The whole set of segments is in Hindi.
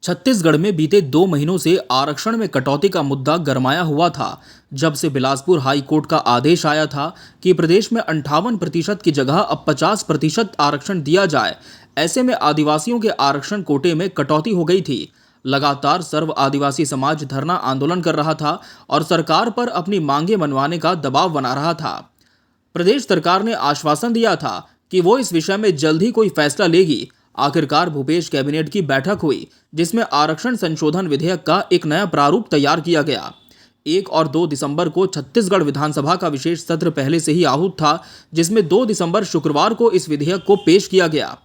छत्तीसगढ़ में बीते 2 महीनों से आरक्षण में कटौती का मुद्दा गरमाया हुआ था। जब से बिलासपुर हाई कोर्ट का आदेश आया था कि प्रदेश में 58% की जगह अब 50% आरक्षण दिया जाए, ऐसे में आदिवासियों के आरक्षण कोटे में कटौती हो गई थी। लगातार सर्व आदिवासी समाज धरना आंदोलन कर रहा था और सरकार पर अपनी मांगे मनवाने का दबाव बना रहा था। प्रदेश सरकार ने आश्वासन दिया था कि वो इस विषय में जल्द ही कोई फैसला लेगी। आखिरकार भूपेश कैबिनेट की बैठक हुई, जिसमें आरक्षण संशोधन विधेयक का एक नया प्रारूप तैयार किया गया। 1 और 2 दिसंबर को छत्तीसगढ़ विधानसभा का विशेष सत्र पहले से ही आहूत था, जिसमें 2 दिसंबर शुक्रवार को इस विधेयक को पेश किया गया।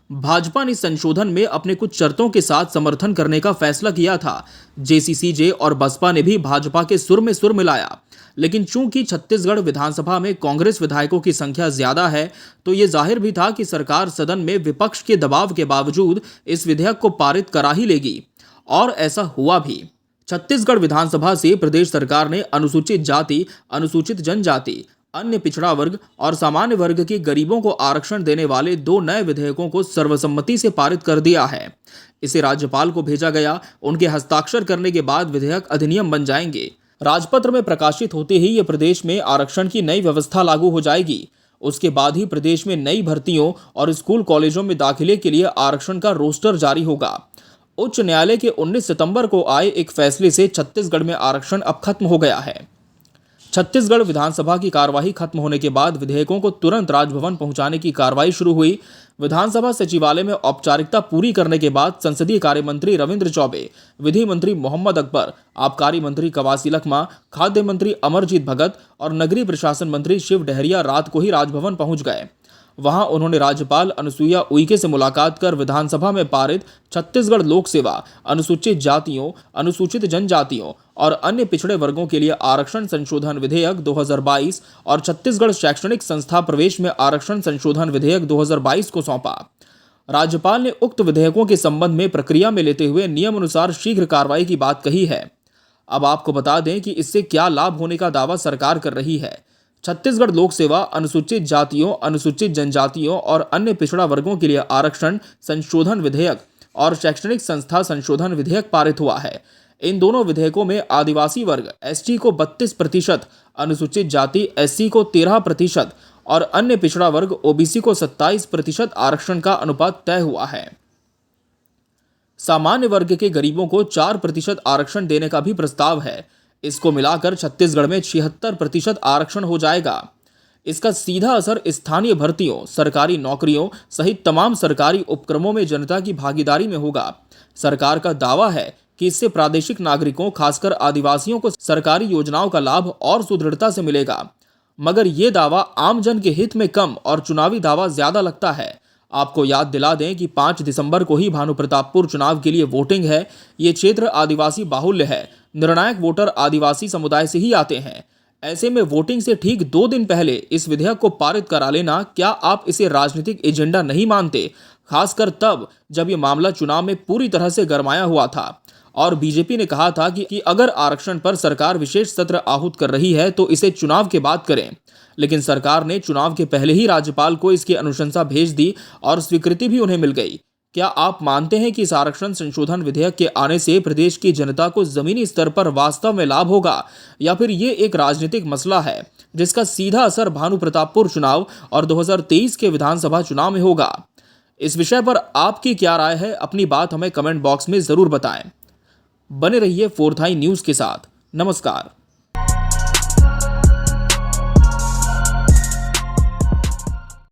भाजपा ने इस संशोधन में अपने कुछ शर्तों के साथ समर्थन करने का फैसला किया था। जेसीसीजे और बसपा ने भी भाजपा के सुर में सुर मिलाया, लेकिन चूंकि छत्तीसगढ़ विधानसभा में कांग्रेस विधायकों की संख्या ज्यादा है, तो ये जाहिर भी था कि सरकार सदन में विपक्ष के दबाव के बावजूद इस विधेयक को पारित करा ही लेगी, और ऐसा हुआ भी। छत्तीसगढ़ विधानसभा से प्रदेश सरकार ने अनुसूचित जाति, अनुसूचित जनजाति, अन्य पिछड़ा वर्ग और सामान्य वर्ग के गरीबों को आरक्षण देने वाले 2 नए विधेयकों को सर्वसम्मति से पारित कर दिया है। इसे राज्यपाल को भेजा गया। उनके हस्ताक्षर करने के बाद विधेयक अधिनियम बन जाएंगे। राजपत्र में प्रकाशित होते ही ये प्रदेश में आरक्षण की नई व्यवस्था लागू हो जाएगी। उसके बाद ही प्रदेश में नई भर्तियों और स्कूल कॉलेजों में दाखिले के लिए आरक्षण का रोस्टर जारी होगा। उच्च न्यायालय के 19 सितंबर को आए एक फैसले से छत्तीसगढ़ में आरक्षण अब खत्म हो गया है। छत्तीसगढ़ विधानसभा की कार्यवाही खत्म होने के बाद विधेयकों को तुरंत राजभवन पहुंचाने की कार्रवाई शुरू हुई। विधानसभा सचिवालय में औपचारिकता पूरी करने के बाद संसदीय कार्य मंत्री रविंद्र चौबे, विधि मंत्री मोहम्मद अकबर, आबकारी मंत्री कवासी लखमा, खाद्य मंत्री अमरजीत भगत और नगरीय प्रशासन मंत्री शिव डहरिया रात को ही राजभवन पहुंच गए। वहां उन्होंने राज्यपाल अनुसुईया उइके से मुलाकात कर विधानसभा में पारित छत्तीसगढ़ लोक सेवा, अनुसूचित जातियों, अनुसूचित जनजातियों और अन्य पिछड़े वर्गों के लिए आरक्षण संशोधन विधेयक 2022 और छत्तीसगढ़ शैक्षणिक संस्था प्रवेश में आरक्षण संशोधन विधेयक 2022 को सौंपा। राज्यपाल ने उक्त विधेयकों के संबंध में प्रक्रिया में लेते हुए नियम अनुसार शीघ्र कार्रवाई की बात कही है। अब आपको बता दें कि इससे क्या लाभ होने का दावा सरकार कर रही है। छत्तीसगढ़ लोक सेवा, अनुसूचित जातियों, अनुसूचित जनजातियों और अन्य पिछड़ा वर्गों के लिए आरक्षण संशोधन विधेयक और शैक्षणिक संस्था संशोधन विधेयक पारित हुआ है। इन दोनों विधेयकों में आदिवासी वर्ग एसटी को 32%, अनुसूचित जाति एससी को 13% और अन्य पिछड़ा वर्ग ओबीसी को 27% आरक्षण का अनुपात तय हुआ है। सामान्य वर्ग के गरीबों को 4% आरक्षण देने का भी प्रस्ताव है। इसको मिलाकर छत्तीसगढ़ में 76% आरक्षण हो जाएगा। इसका सीधा असर स्थानीय भर्तियों, सरकारी नौकरियों सहित तमाम सरकारी उपक्रमों में जनता की भागीदारी में होगा। सरकार का दावा है कि इससे प्रादेशिक नागरिकों, खासकर आदिवासियों को सरकारी योजनाओं का लाभ और सुदृढ़ता से मिलेगा। मगर ये दावा आम जन के हित में कम और चुनावी दावा ज्यादा लगता है। आपको याद दिला दें कि 5 दिसंबर को ही भानुप्रतापपुर चुनाव के लिए वोटिंग है। ये क्षेत्र आदिवासी बाहुल्य है। निर्णायक वोटर आदिवासी समुदाय से ही आते हैं। ऐसे में वोटिंग से ठीक 2 दिन पहले इस विधेयक को पारित करा लेना, क्या आप इसे राजनीतिक एजेंडा नहीं मानते? खासकर तब जब ये मामला चुनाव में पूरी तरह से गरमाया हुआ था और बीजेपी ने कहा था कि अगर आरक्षण पर सरकार विशेष सत्र आहूत कर रही है तो इसे चुनाव के बाद करें। लेकिन सरकार ने चुनाव के पहले ही राज्यपाल को इसकी अनुशंसा भेज दी और स्वीकृति भी उन्हें मिल गई। क्या आप मानते हैं कि इस आरक्षण संशोधन विधेयक के आने से प्रदेश की जनता को जमीनी स्तर पर वास्तव में लाभ होगा, या फिर ये एक राजनीतिक मसला है जिसका सीधा असर भानुप्रतापपुर चुनाव और 2023 के विधानसभा चुनाव में होगा? इस विषय पर आपकी क्या राय है? अपनी बात हमें कमेंट बॉक्स में जरूर बताएं। बने रहिए फोर्थ आई न्यूज के साथ। नमस्कार।